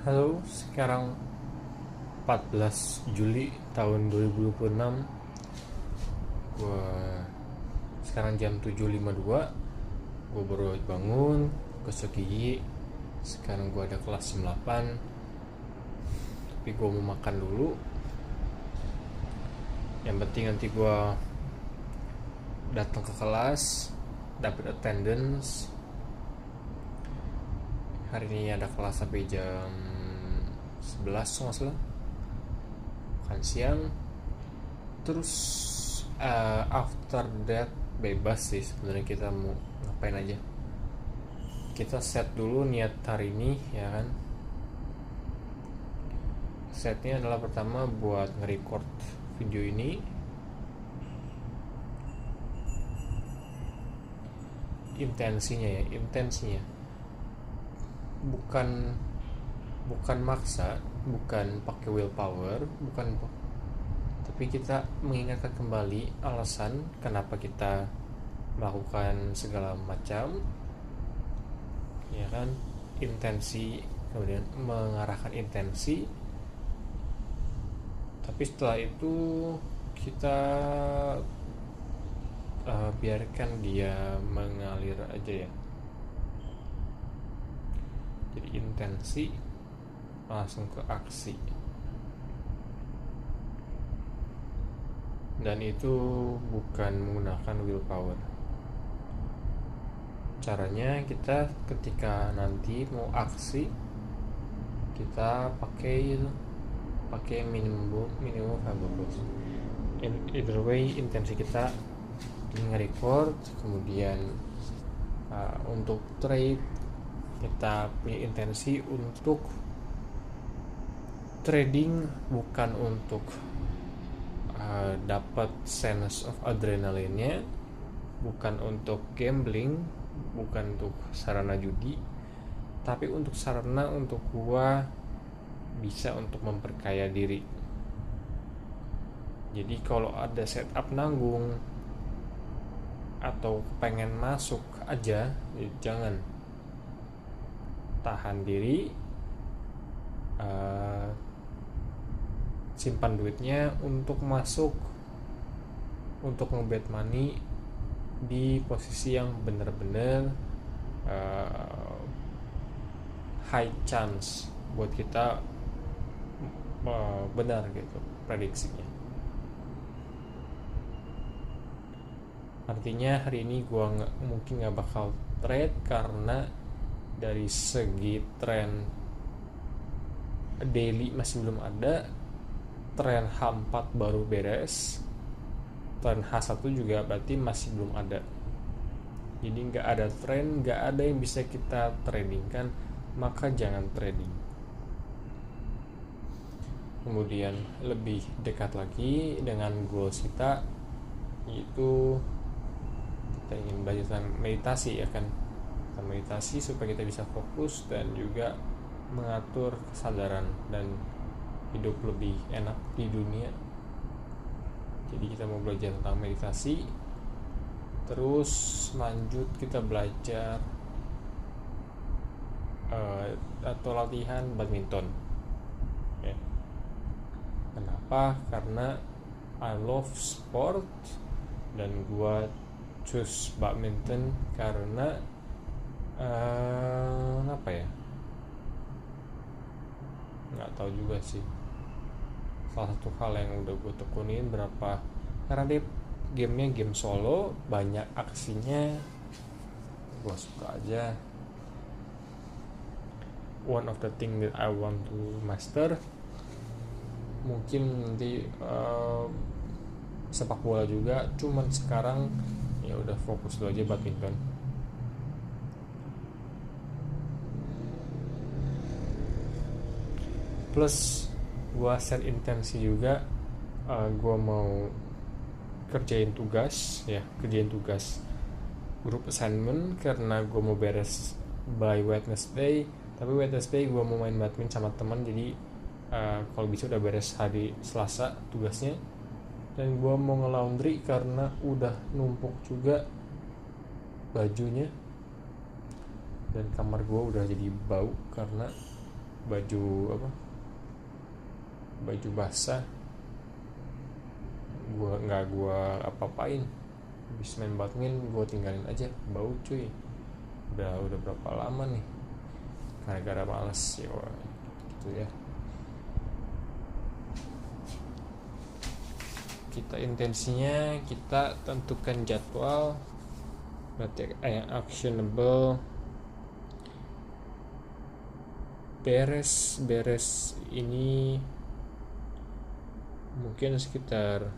Halo, sekarang 14 Juli tahun 2026. Gua sekarang jam 7.52. Gue baru bangun, gosok gigi. Sekarang gue ada kelas jam 8. Tapi gue mau makan dulu. Yang penting nanti gue datang ke kelas, dapat attendance. Hari ini ada kelas sampai jam 11 kalau nggak salah, makan siang. Terus after that bebas sih sebenarnya, kita mau ngapain aja. Kita set dulu niat hari ini ya kan. Setnya adalah pertama buat nge-record video ini. Intensinya bukan maksa, bukan pakai willpower, bukan, tapi kita mengingatkan kembali alasan kenapa kita melakukan segala macam ya kan. Intensi, kemudian mengarahkan intensi, tapi setelah itu kita biarkan dia mengalir aja ya. Jadi intensi langsung ke aksi, dan itu bukan menggunakan willpower. Caranya kita ketika nanti mau aksi, kita pakai minimum viable. Either way, intensi kita nge-record. Kemudian untuk trade, kita punya intensi untuk trading, bukan untuk dapat sense of adrenalinnya, bukan untuk gambling, bukan untuk sarana judi, tapi untuk sarana untuk gua bisa untuk memperkaya diri. Jadi kalau ada setup nanggung atau pengen masuk aja, jangan. Tahan diri, simpan duitnya untuk masuk, untuk ngebet money di posisi yang benar-benar high chance buat kita benar gitu prediksinya. Artinya hari ini gue mungkin nggak bakal trade, karena dari segi tren daily masih belum ada, tren H4 baru beres, tren H1 juga berarti masih belum ada. Jadi nggak ada tren, nggak ada yang bisa kita tradingkan, maka jangan trading. Kemudian lebih dekat lagi dengan goals kita, yaitu kita ingin belajar tentang meditasi ya kan. Kita meditasi supaya kita bisa fokus dan juga mengatur kesadaran dan hidup lebih enak di dunia. Jadi kita mau belajar tentang meditasi, terus lanjut kita belajar atau latihan badminton ya. Kenapa? Karena I love sport, dan gua choose badminton karena apa ya, nggak tahu juga sih. Salah satu hal yang udah gue tekunin karena dia gamenya game solo, banyak aksinya, gue suka aja. One of the thing that I want to master, mungkin nanti sepak bola juga, cuman sekarang ya udah fokus dulu aja badminton. Plus gue set intensi juga, gue mau kerjain tugas grup assignment, karena gue mau beres by Wednesday. Tapi Wednesday gue mau main badminton sama teman, jadi kalau bisa udah beres hari Selasa tugasnya. Dan gue mau nge-laundry karena udah numpuk juga bajunya, dan kamar gue udah jadi bau karena baju basah, gua apa-apain. Habis main badminton gua tinggalin aja, bau cuy. Udah berapa lama nih, gara-gara males ya gitu ya. Kita intensinya kita tentukan jadwal, berarti yang actionable. Beres ini mungkin sekitar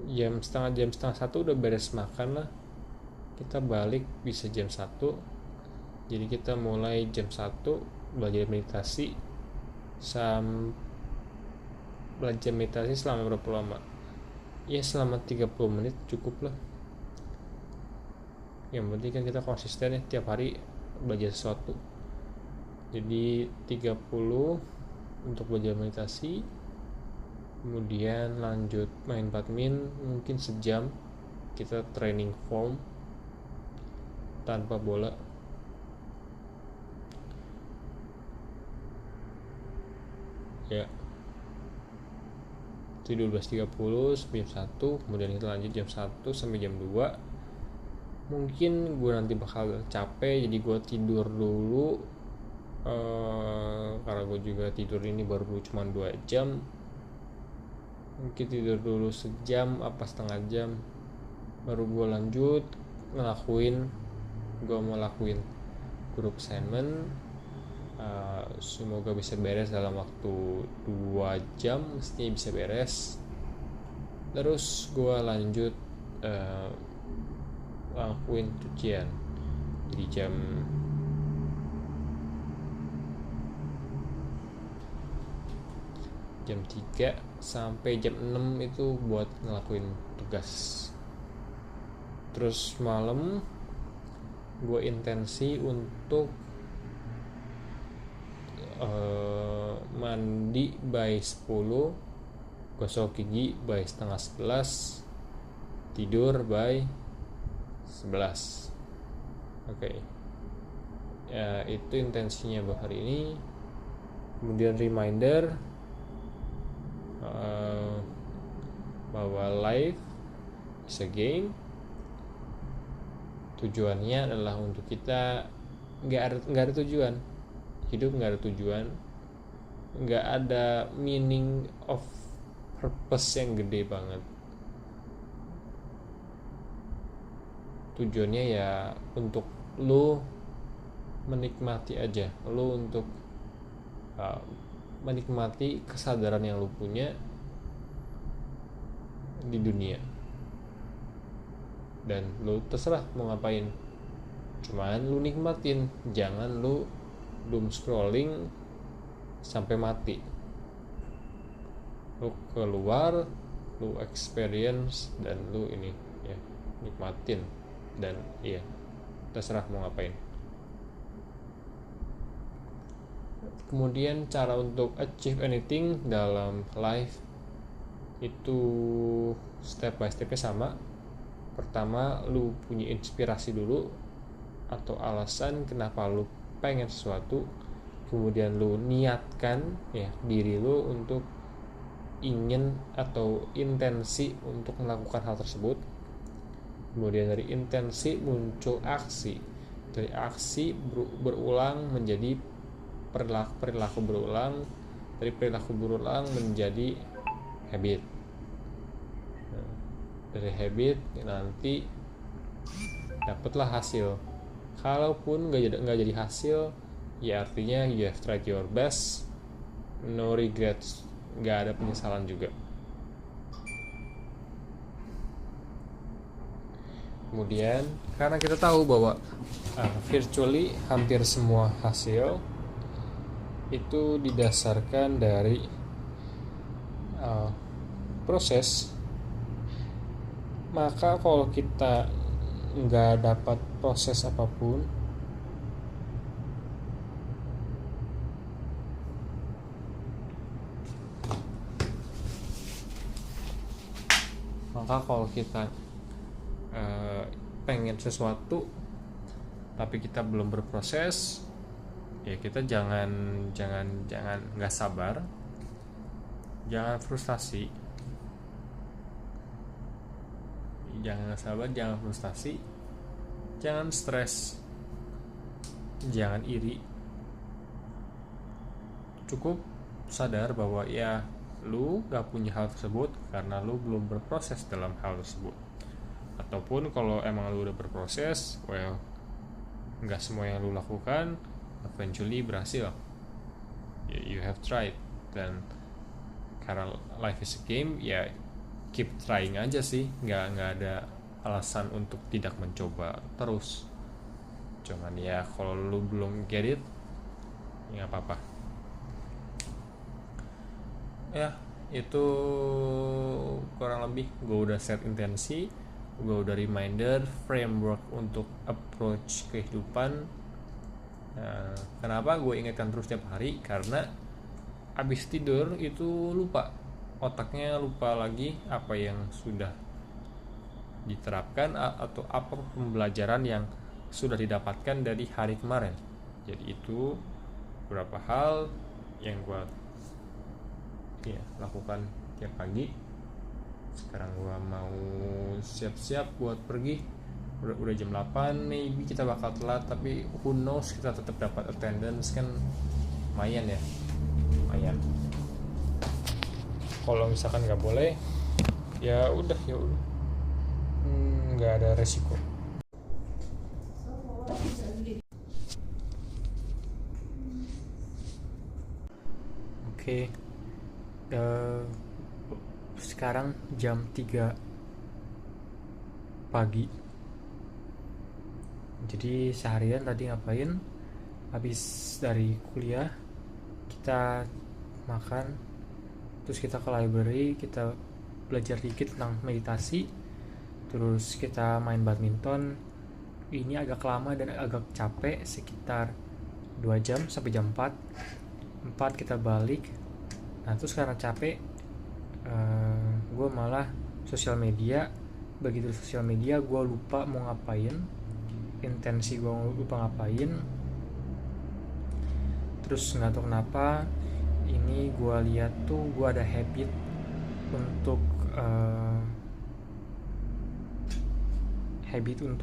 jam setengah satu udah beres makan lah. Kita balik bisa jam 1. Jadi kita mulai jam 1 belajar meditasi. Belajar meditasi selama berapa lama? Ya selama 30 menit cukup lah. Yang penting kan kita konsisten ya, tiap hari belajar sesuatu. Jadi 30 untuk belajar meditasi, kemudian lanjut main badminton mungkin sejam. Kita training form tanpa bola. Ya, itu 12.30 sampai jam 1. Kemudian kita lanjut jam 1 sampai jam 2. Mungkin gue nanti bakal capek, jadi gue tidur dulu. Karena gue juga tidur ini baru cuma 2 jam. Mungkin tidur dulu sejam apa setengah jam, baru gue lanjut gue mau lakuin group assignment. Semoga bisa beres dalam waktu 2 jam, mestinya bisa beres. Terus gue lanjut lakuin cucian. Jadi jam 3 sampai jam 6 itu buat ngelakuin tugas. Terus malam gue intensi untuk mandi by 10, gosok gigi by setengah 11, tidur by 11. Oke. Ya, itu intensinya buat hari ini. Kemudian reminder bahwa life is a game. Tujuannya adalah untuk kita nggak ada tujuan. Hidup nggak ada tujuan, nggak ada meaning of purpose yang gede banget. Tujuannya ya untuk lu menikmati aja, lu untuk menikmati kesadaran yang lu punya di dunia. Dan lu terserah mau ngapain, cuman lu nikmatin, jangan lu doom scrolling sampai mati. Lu keluar, lu experience, dan lu ini ya nikmatin. Dan iya, terserah mau ngapain. Kemudian cara untuk achieve anything dalam life itu step by stepnya sama. Pertama, lu punya inspirasi dulu atau alasan kenapa lu pengen sesuatu. Kemudian lu niatkan ya diri lu untuk ingin atau intensi untuk melakukan hal tersebut. Kemudian dari intensi muncul aksi. Dari aksi berulang menjadi perilaku berulang. Dari perilaku berulang menjadi habit. Dari habit nanti dapatlah hasil. Kalaupun nggak jadi hasil, ya artinya you have tried your best, no regrets, nggak ada penyesalan juga. Kemudian karena kita tahu bahwa virtually hampir semua hasil itu didasarkan dari proses, maka kalau kita nggak dapat proses apapun, maka kalau kita pengen sesuatu tapi kita belum berproses, ya kita jangan nggak sabar, jangan frustasi, jangan frustasi, jangan stres, jangan iri. Cukup sadar bahwa ya lu gak punya hal tersebut karena lu belum berproses dalam hal tersebut. Ataupun kalau emang lu udah berproses, well, gak semua yang lu lakukan eventually berhasil. You have tried. Dan karena life is a game, ya keep trying aja sih. Gak ada alasan untuk tidak mencoba terus. Cuman ya kalau lu belum get it, ya gak apa-apa. Ya itu kurang lebih gue udah set intensi, gue udah reminder framework untuk approach kehidupan. Nah, kenapa gue ingatkan terus tiap hari? Karena abis tidur itu lupa, otaknya lupa lagi apa yang sudah diterapkan atau apa pembelajaran yang sudah didapatkan dari hari kemarin. Jadi itu beberapa hal yang gue lakukan tiap pagi. Sekarang gua mau siap-siap buat pergi, udah jam 8, maybe kita bakal telat, tapi who knows, kita tetap dapat attendance kan, lumayan. Kalau misalkan nggak boleh, ya udah nggak ada resiko. Oke. Sekarang jam 3 pagi. Jadi seharian tadi ngapain? Habis dari kuliah kita makan, terus kita ke library, kita belajar dikit tentang meditasi, terus kita main badminton. Ini agak lama dan agak capek, sekitar 2 jam sampai jam 4 kita balik. Nah terus karena capek, gue malah sosial media. Begitu sosial media gue lupa mau ngapain, intensi gue lupa ngapain. Terus nggak tahu kenapa ini gue lihat tuh gue ada habit untuk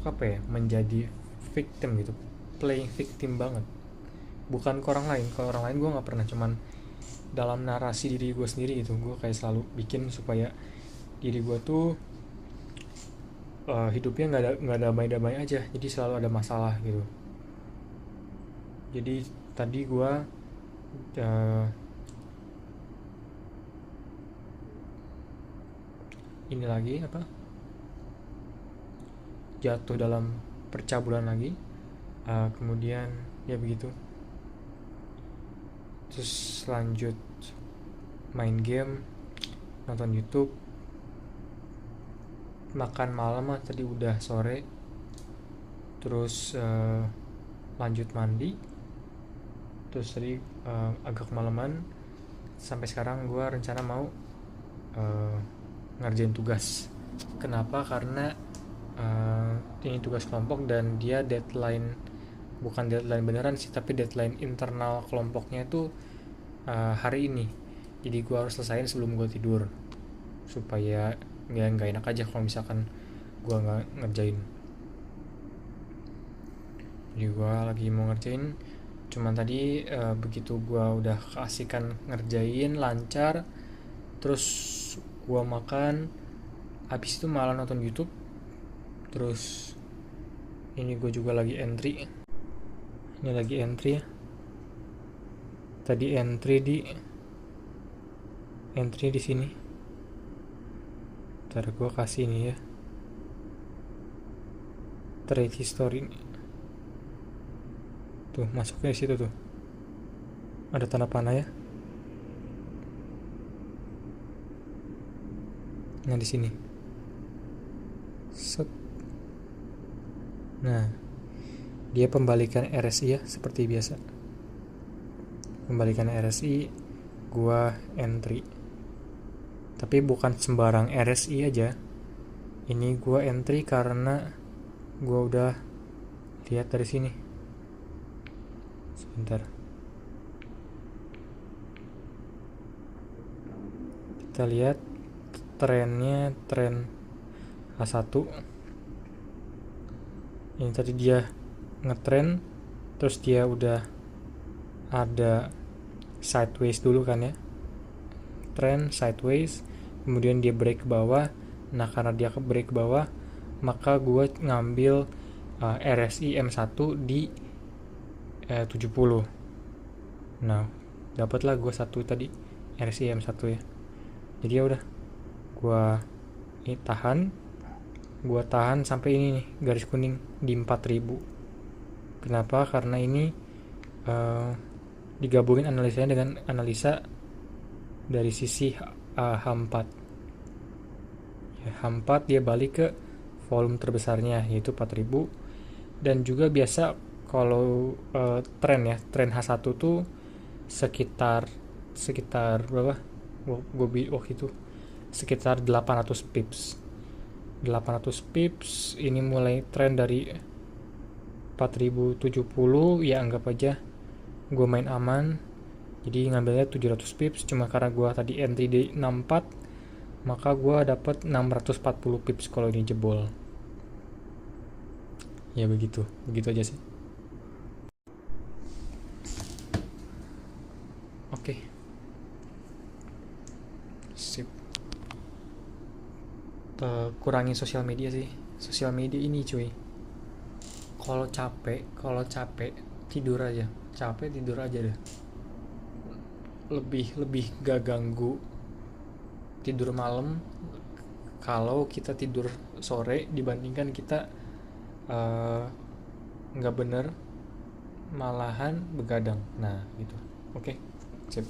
apa ya, menjadi victim gitu, playing victim banget. Bukan ke orang lain, kalau orang lain gue nggak pernah, cuman dalam narasi diri gue sendiri gitu. Gue kayak selalu bikin supaya diri gue tuh hidupnya nggak damai-damai aja, jadi selalu ada masalah gitu. Jadi tadi gue ini lagi jatuh dalam percabulan lagi, kemudian ya begitu. Terus lanjut main game, nonton YouTube, makan malam tadi udah sore. Terus lanjut mandi, terus tadi agak malaman. Sampai sekarang gue rencana mau ngerjain tugas. Kenapa? Karena ini tugas kelompok dan dia deadline, bukan deadline beneran sih, tapi deadline internal kelompoknya itu hari ini. Jadi gue harus selesaiin sebelum gue tidur, supaya nggak enak aja kalau misalkan gue nggak ngerjain. Jadi gue lagi mau ngerjain, cuman tadi begitu gue udah keasikan ngerjain lancar, terus gue makan, habis itu malah nonton YouTube. Terus ini gue juga lagi entry. Ini lagi entry ya. Tadi entry di sini. Ntar gue kasih ini ya, trade history. Tuh masuknya di situ tuh. Ada tanda panah ya. Nah di sini. Set. Nah, dia pembalikan RSI ya, seperti biasa. Pembalikan RSI, gua entry. Tapi bukan sembarang RSI aja. Ini gua entry karena gua udah lihat dari sini. bentar. Kita lihat trennya, tren H1 ini tadi dia ngetrend, terus dia udah ada sideways dulu kan ya, trend sideways, kemudian dia break ke bawah. Nah karena dia ke break ke bawah, maka gue ngambil RSI M1 di 70. Nah dapatlah gue satu tadi RSI M1 ya. Jadi ya udah, gue ini tahan sampai ini nih, garis kuning di 4000. Kenapa? Karena ini digabungin analisanya dengan analisa dari sisi H4 ya. H4 dia balik ke volume terbesarnya yaitu 4000. Dan juga biasa kalau tren H1 tuh sekitar berapa, gue waktu itu sekitar 800 pips. Ini mulai tren dari 4070 ya, anggap aja gue main aman, jadi ngambilnya 700 pips. Cuma karena gue tadi entry di 64, maka gue dapat 640 pips kalau ini jebol. Ya begitu aja sih. Oke. Sip. Kurangin sosial media sih. Sosial media ini cuy, kalau capek tidur aja deh. Lebih gak ganggu tidur malam kalau kita tidur sore dibandingkan kita nggak bener malahan begadang. Nah gitu. Oke, sip.